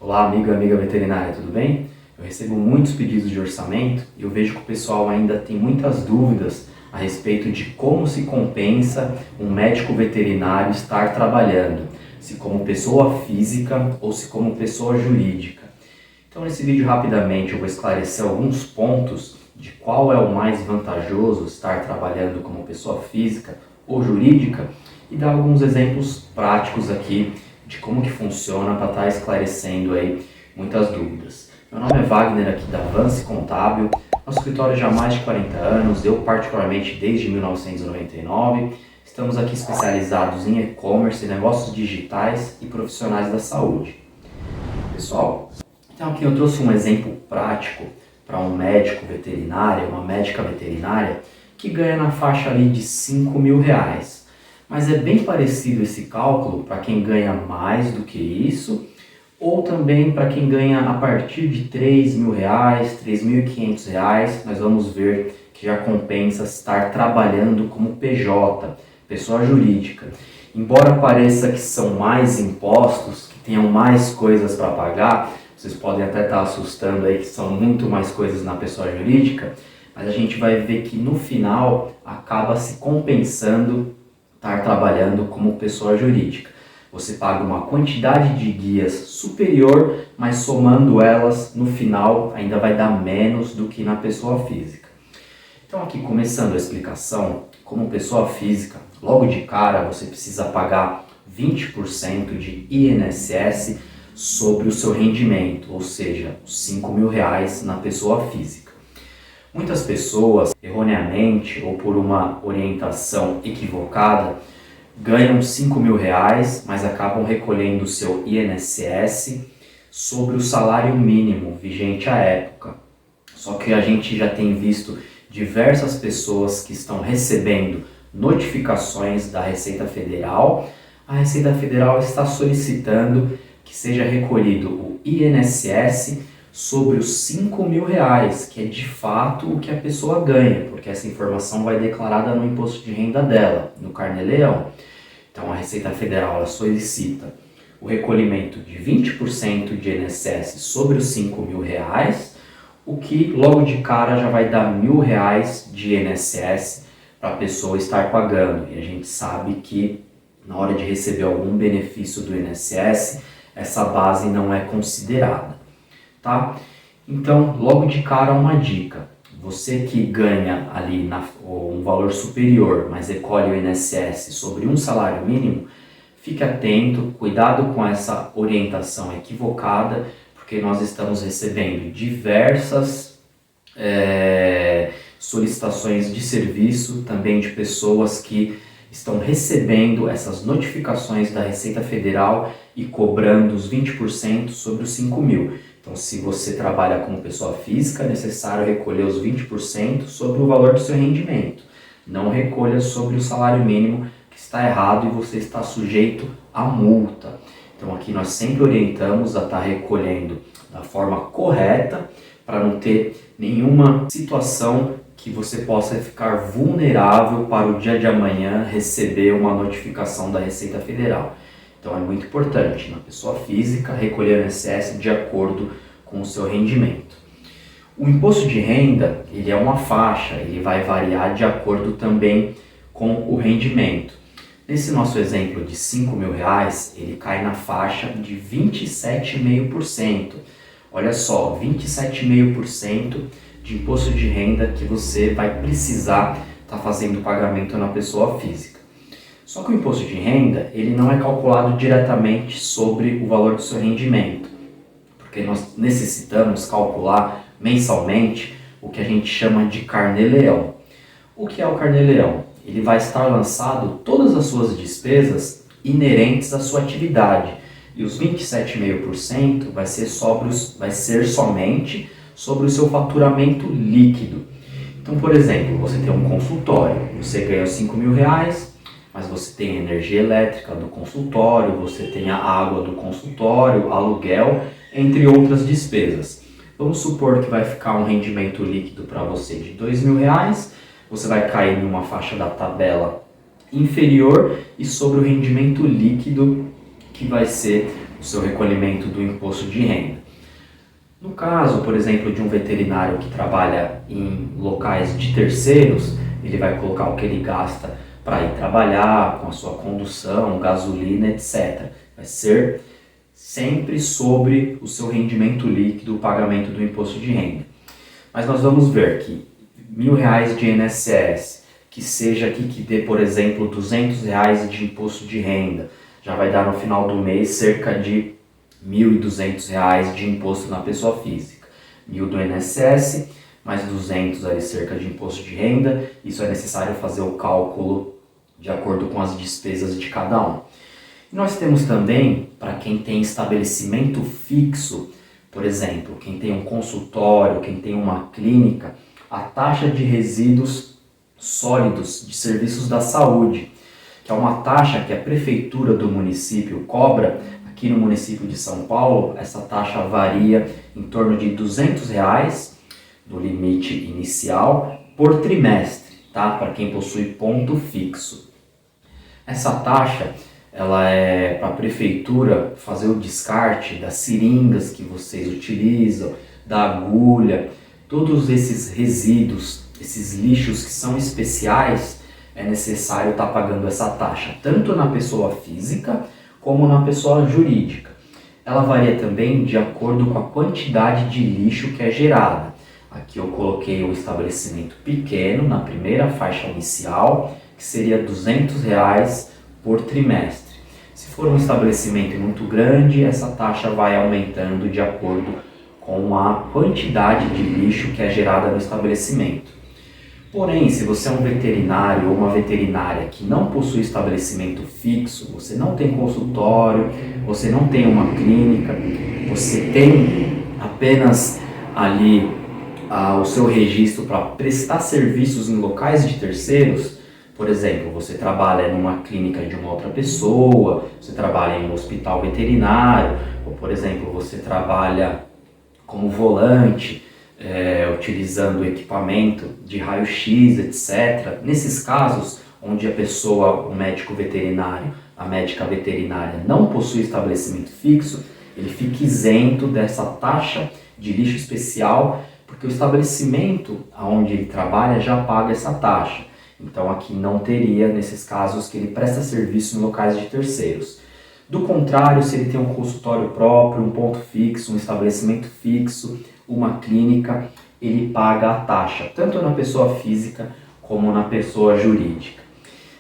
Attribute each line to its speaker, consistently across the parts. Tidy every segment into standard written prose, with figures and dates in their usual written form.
Speaker 1: Olá, amigo e amiga veterinária, tudo bem? Eu recebo muitos pedidos de orçamento e eu vejo que o pessoal ainda tem muitas dúvidas a respeito de como se compensa um médico veterinário estar trabalhando, se como pessoa física ou se como pessoa jurídica. Então, nesse vídeo, rapidamente, eu vou esclarecer alguns pontos de qual é o mais vantajoso estar trabalhando como pessoa física ou jurídica e dar alguns exemplos práticos aqui de como que funciona para estar esclarecendo aí muitas dúvidas. Meu nome é Wagner, aqui da Avance Contábil. Nosso escritório já há mais de 40 anos, eu particularmente desde 1999. Estamos aqui especializados em e-commerce, negócios digitais e profissionais da saúde. Pessoal, então aqui eu trouxe um exemplo prático para um médico veterinário, uma médica veterinária que ganha na faixa ali de R$ 5.000. Mas é bem parecido esse cálculo para quem ganha mais do que isso, ou também para quem ganha a partir de R$ 3.000, R$ 3.500. Nós vamos ver que já compensa estar trabalhando como PJ, pessoa jurídica. Embora pareça que são mais impostos, que tenham mais coisas para pagar, vocês podem até estar assustando aí que são muito mais coisas na pessoa jurídica, mas a gente vai ver que no final acaba se compensando estar trabalhando como pessoa jurídica. Você paga uma quantidade de guias superior, mas somando elas, no final, ainda vai dar menos do que na pessoa física. Então aqui, começando a explicação, como pessoa física, logo de cara você precisa pagar 20% de INSS sobre o seu rendimento, ou seja, os R$ 5.000 na pessoa física. Muitas pessoas, erroneamente ou por uma orientação equivocada, ganham R$ 5.000, mas acabam recolhendo o seu INSS sobre o salário mínimo vigente à época. Só que a gente já tem visto diversas pessoas que estão recebendo notificações da Receita Federal. A Receita Federal está solicitando que seja recolhido o INSS sobre os R$ 5.000, que é de fato o que a pessoa ganha, porque essa informação vai declarada no imposto de renda dela, no Carnê-Leão. Então a Receita Federal ela solicita o recolhimento de 20% de INSS sobre os R$ 5.000, o que logo de cara já vai dar R$ 1.000 de INSS para a pessoa estar pagando. E a gente sabe que na hora de receber algum benefício do INSS, essa base não é considerada. Tá? Então, logo de cara uma dica, você que ganha ali um valor superior, mas recolhe o INSS sobre um salário mínimo, fique atento, cuidado com essa orientação equivocada, porque nós estamos recebendo diversas solicitações de serviço, também de pessoas que estão recebendo essas notificações da Receita Federal e cobrando os 20% sobre os R$ 5.000. Então, se você trabalha como pessoa física, é necessário recolher os 20% sobre o valor do seu rendimento. Não recolha sobre o salário mínimo, que está errado e você está sujeito a multa. Então, aqui nós sempre orientamos a estar recolhendo da forma correta, para não ter nenhuma situação que você possa ficar vulnerável para o dia de amanhã receber uma notificação da Receita Federal. Então é muito importante, na pessoa física, recolher o INSS de acordo com o seu rendimento. O imposto de renda, ele é uma faixa, ele vai variar de acordo também com o rendimento. Nesse nosso exemplo de R$ 5.000, ele cai na faixa de 27,5%. Olha só, 27,5% de imposto de renda que você vai precisar estar fazendo pagamento na pessoa física. Só que o imposto de renda, ele não é calculado diretamente sobre o valor do seu rendimento, porque nós necessitamos calcular mensalmente o que a gente chama de Carnê-Leão. O que é o Carnê-Leão? Ele vai estar lançado todas as suas despesas inerentes à sua atividade, e os 27,5% vai ser somente sobre o seu faturamento líquido. Então, por exemplo, você tem um consultório, você ganha R$ 5.000, mas você tem a energia elétrica do consultório, você tem a água do consultório, aluguel, entre outras despesas. Vamos supor que vai ficar um rendimento líquido para você de R$ 2.000, você vai cair em uma faixa da tabela inferior e sobre o rendimento líquido, que vai ser o seu recolhimento do imposto de renda. No caso, por exemplo, de um veterinário que trabalha em locais de terceiros, ele vai colocar o que ele gasta para ir trabalhar, com a sua condução, gasolina, etc. Vai ser sempre sobre o seu rendimento líquido, o pagamento do imposto de renda. Mas nós vamos ver que R$1.000 de INSS, que seja aqui que dê, por exemplo, R$200 de imposto de renda, já vai dar no final do mês cerca de R$1.200 de imposto na pessoa física. 1.000 do INSS, mais 200 ali cerca de imposto de renda. Isso é necessário fazer o cálculo de acordo com as despesas de cada um. E nós temos também, para quem tem estabelecimento fixo, por exemplo, quem tem um consultório, quem tem uma clínica, a taxa de resíduos sólidos de serviços da saúde, que é uma taxa que a prefeitura do município cobra. Aqui no município de São Paulo, essa taxa varia em torno de R$200 do limite inicial por trimestre, tá? Para quem possui ponto fixo. Essa taxa, ela é para a prefeitura fazer o descarte das seringas que vocês utilizam, da agulha, todos esses resíduos, esses lixos que são especiais, é necessário estar pagando essa taxa, tanto na pessoa física como na pessoa jurídica. Ela varia também de acordo com a quantidade de lixo que é gerada. Aqui eu coloquei um estabelecimento pequeno na primeira faixa inicial, que seria R$200 por trimestre. Se for um estabelecimento muito grande, essa taxa vai aumentando de acordo com a quantidade de lixo que é gerada no estabelecimento. Porém, se você é um veterinário ou uma veterinária que não possui estabelecimento fixo, você não tem consultório, você não tem uma clínica, você tem apenas ali o seu registro para prestar serviços em locais de terceiros, por exemplo, você trabalha numa clínica de uma outra pessoa, você trabalha em um hospital veterinário, ou por exemplo, você trabalha como volante, utilizando equipamento de raio-x, etc. Nesses casos, onde a pessoa, o médico veterinário, a médica veterinária não possui estabelecimento fixo, ele fica isento dessa taxa de lixo especial, porque o estabelecimento onde ele trabalha já paga essa taxa. Então aqui não teria, nesses casos, que ele presta serviço em locais de terceiros. Do contrário, se ele tem um consultório próprio, um ponto fixo, um estabelecimento fixo, uma clínica, ele paga a taxa, tanto na pessoa física como na pessoa jurídica.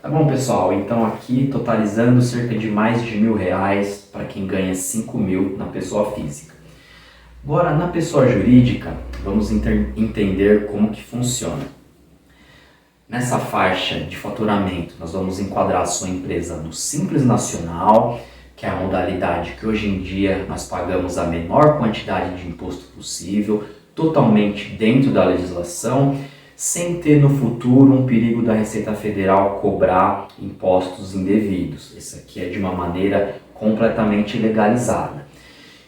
Speaker 1: Tá bom, pessoal? Então aqui totalizando cerca de mais de R$1.000 para quem ganha 5.000 na pessoa física. Agora, na pessoa jurídica, vamos entender como que funciona. Nessa faixa de faturamento, nós vamos enquadrar a sua empresa no Simples Nacional, que é a modalidade que hoje em dia nós pagamos a menor quantidade de imposto possível, totalmente dentro da legislação, sem ter no futuro um perigo da Receita Federal cobrar impostos indevidos. Isso aqui é de uma maneira completamente legalizada.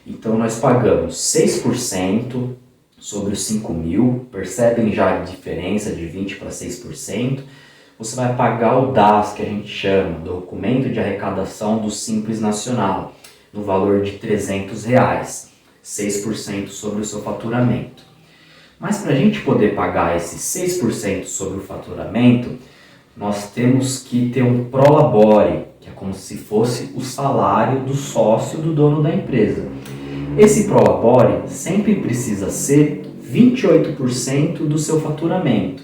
Speaker 1: Então nós pagamos 6% sobre os 5.000, percebem já a diferença de 20% para 6%. Você vai pagar o DAS, que a gente chama, documento de arrecadação do Simples Nacional, no valor de R$300, 6% sobre o seu faturamento. Mas para a gente poder pagar esses 6% sobre o faturamento, nós temos que ter um prolabore, que é como se fosse o salário do sócio do dono da empresa. Esse prolabore sempre precisa ser 28% do seu faturamento.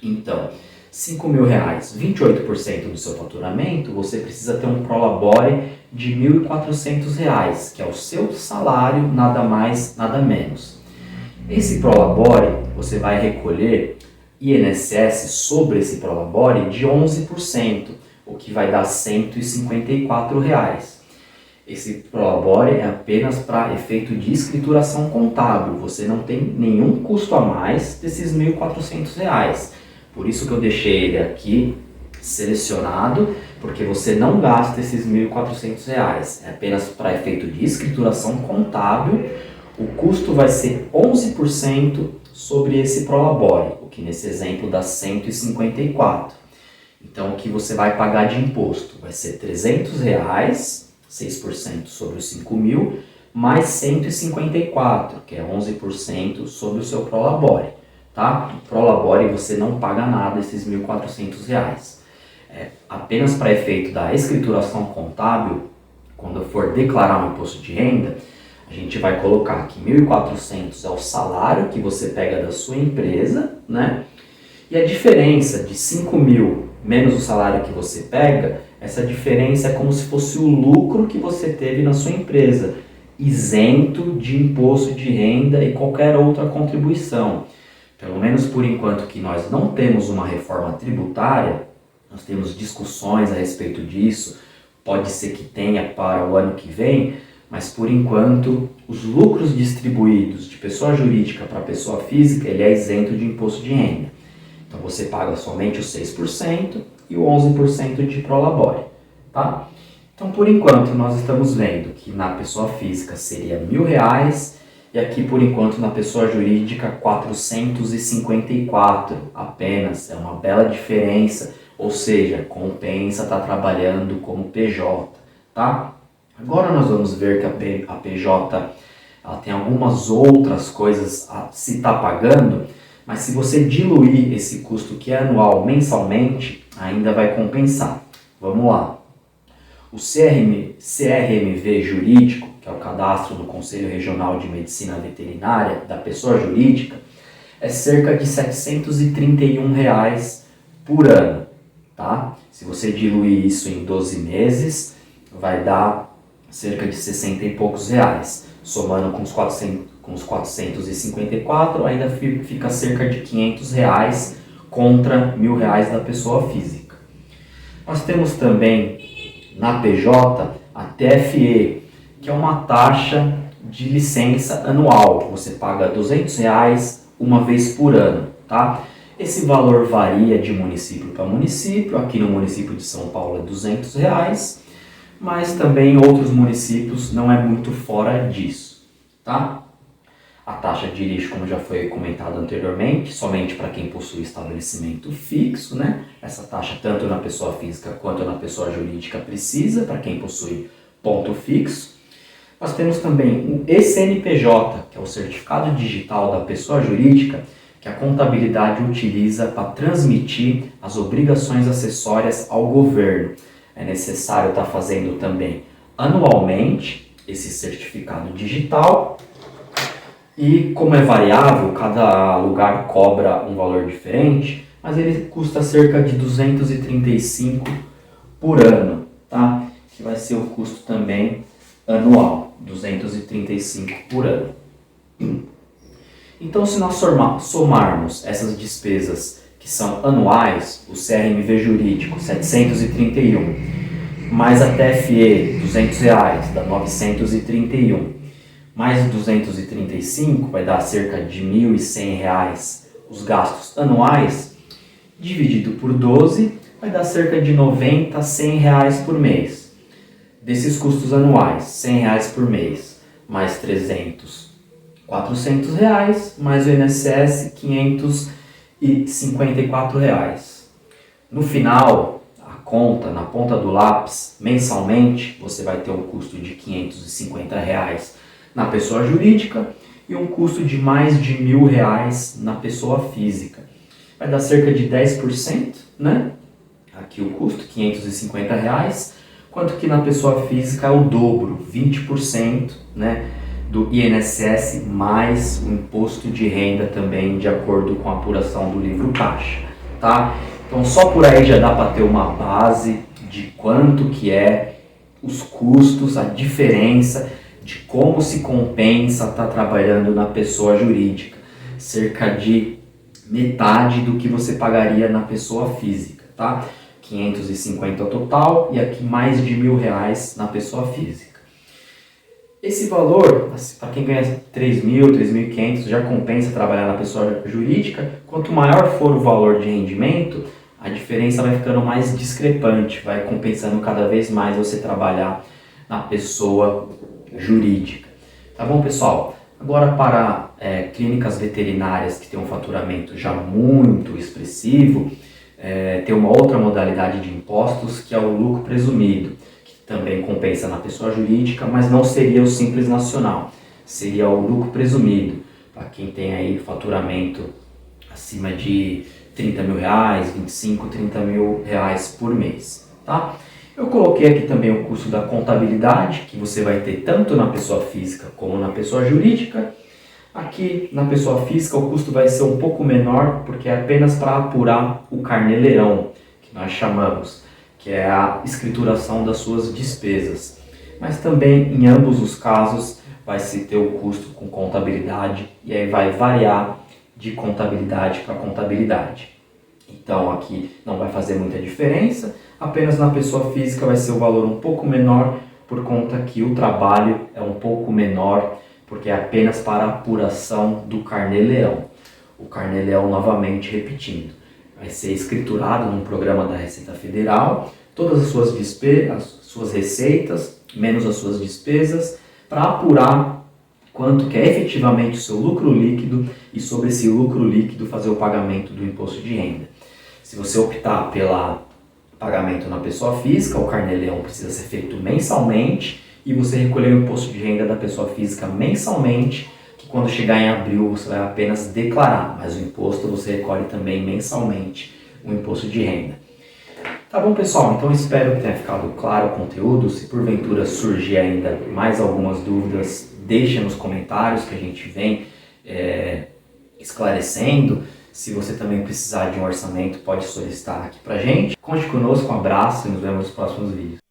Speaker 1: Então, R$5.000, 28% do seu faturamento, você precisa ter um prolabore de R$1.400, que é o seu salário, nada mais, nada menos. Esse prolabore, você vai recolher INSS sobre esse prolabore de 11%, o que vai dar R$154. Esse prolabore é apenas para efeito de escrituração contábil, você não tem nenhum custo a mais desses R$1.400. Por isso que eu deixei ele aqui selecionado, porque você não gasta esses R$1.400. É apenas para efeito de escrituração contábil. O custo vai ser 11% sobre esse prolabore, o que nesse exemplo dá 154. Então o que você vai pagar de imposto vai ser R$300, 6% sobre os 5 mil, mais 154, que é 11% sobre o seu Prolabore. Tá? O Prolabore você não paga nada, esses R$ 1.400. Apenas para efeito da escrituração contábil, quando for declarar um imposto de renda, a gente vai colocar que 1.400 é o salário que você pega da sua empresa, né? E a diferença de 5 mil menos o salário que você pega, essa diferença é como se fosse o lucro que você teve na sua empresa, isento de imposto de renda e qualquer outra contribuição. Pelo menos por enquanto que nós não temos uma reforma tributária, nós temos discussões a respeito disso, pode ser que tenha para o ano que vem, mas por enquanto os lucros distribuídos de pessoa jurídica para pessoa física, ele é isento de imposto de renda. Então você paga somente os 6% e o 11% de Prolabore, tá? Então por enquanto nós estamos vendo que na pessoa física seria R$ 1.000 e aqui por enquanto na pessoa jurídica 454 apenas, é uma bela diferença, ou seja, compensa estar trabalhando como PJ, tá? Agora nós vamos ver que a PJ ela tem algumas outras coisas a se estar pagando, mas se você diluir esse custo que é anual mensalmente, ainda vai compensar. Vamos lá. O CRMV jurídico, que é o cadastro do Conselho Regional de Medicina Veterinária da pessoa jurídica, é cerca de R$ 731 por ano. Tá? Se você diluir isso em 12 meses, vai dar cerca de 60 e poucos reais. Somando com os 454, ainda fica cerca de R$ 500 contra R$ 1.000 da pessoa física. Nós temos também na PJ a TFE, que é uma taxa de licença anual. Você paga R$ 200 uma vez por ano, tá? Esse valor varia de município para município. Aqui no município de São Paulo é R$ 200, mas também em outros municípios não é muito fora disso, tá? A taxa de lixo, como já foi comentado anteriormente, somente para quem possui estabelecimento fixo, né? Essa taxa tanto na pessoa física quanto na pessoa jurídica precisa, para quem possui ponto fixo. Nós temos também o ECNPJ, que é o Certificado Digital da Pessoa Jurídica, que a contabilidade utiliza para transmitir as obrigações acessórias ao governo. É necessário estar fazendo também anualmente esse certificado digital e, como é variável, cada lugar cobra um valor diferente, mas ele custa cerca de 235 por ano, tá? Que vai ser o custo também anual, 235 por ano. Então, se nós somarmos essas despesas que são anuais, o CRMV jurídico 731, mais a TFE R$ 200, dá 931, mais 235 vai dar cerca de R$ 1.100 os gastos anuais, dividido por 12 vai dar cerca de 90 a R$ 100 por mês. Desses custos anuais, R$ 100 por mês, mais 300, R$ 400, mais o INSS, R$ 554. No final, a conta, na ponta do lápis, mensalmente, você vai ter um custo de R$ 550 na pessoa jurídica e um custo de mais de R$ 1.000 na pessoa física. Vai dar cerca de 10%, né? Aqui o custo, R$ 550, quanto que na pessoa física é o dobro, 20%, né? Do INSS mais o imposto de renda também, de acordo com a apuração do livro caixa, tá? Então só por aí já dá para ter uma base de quanto que é os custos, a diferença de como se compensa estar trabalhando na pessoa jurídica. Cerca de metade do que você pagaria na pessoa física, tá? 550 total e aqui mais de R$ 1.000 na pessoa física. Esse valor, para quem ganha 3.000, 3.500, já compensa trabalhar na pessoa jurídica. Quanto maior for o valor de rendimento, a diferença vai ficando mais discrepante, vai compensando cada vez mais você trabalhar na pessoa jurídica. Tá bom, pessoal? Agora para clínicas veterinárias que têm um faturamento já muito expressivo, tem uma outra modalidade de impostos que é o lucro presumido, que também compensa na pessoa jurídica, mas não seria o Simples Nacional, seria o lucro presumido, para quem tem aí faturamento acima de 30 mil reais, 25, 30 mil reais por mês, tá? Eu coloquei aqui também o custo da contabilidade, que você vai ter tanto na pessoa física como na pessoa jurídica. Aqui na pessoa física o custo vai ser um pouco menor, porque é apenas para apurar o carnê-leão, que nós chamamos, que é a escrituração das suas despesas. Mas também em ambos os casos vai se ter o custo com contabilidade, e aí vai variar de contabilidade para contabilidade. Então aqui não vai fazer muita diferença, apenas na pessoa física vai ser o valor um pouco menor, por conta que o trabalho é um pouco menor, porque é apenas para a apuração do carnê-leão. O carnê-leão, novamente repetindo, vai ser escriturado num programa da Receita Federal, todas as suas receitas, menos as suas despesas, para apurar quanto que é efetivamente o seu lucro líquido e sobre esse lucro líquido fazer o pagamento do imposto de renda. Se você optar pelo pagamento na pessoa física, o carnê-leão precisa ser feito mensalmente e você recolher o imposto de renda da pessoa física mensalmente, que quando chegar em abril você vai apenas declarar, mas o imposto você recolhe também mensalmente, o imposto de renda. Tá bom, pessoal? Então espero que tenha ficado claro o conteúdo. Se porventura surgir ainda mais algumas dúvidas, deixe nos comentários que a gente vem esclarecendo. Se você também precisar de um orçamento, pode solicitar aqui pra gente. Conte conosco, um abraço e nos vemos nos próximos vídeos.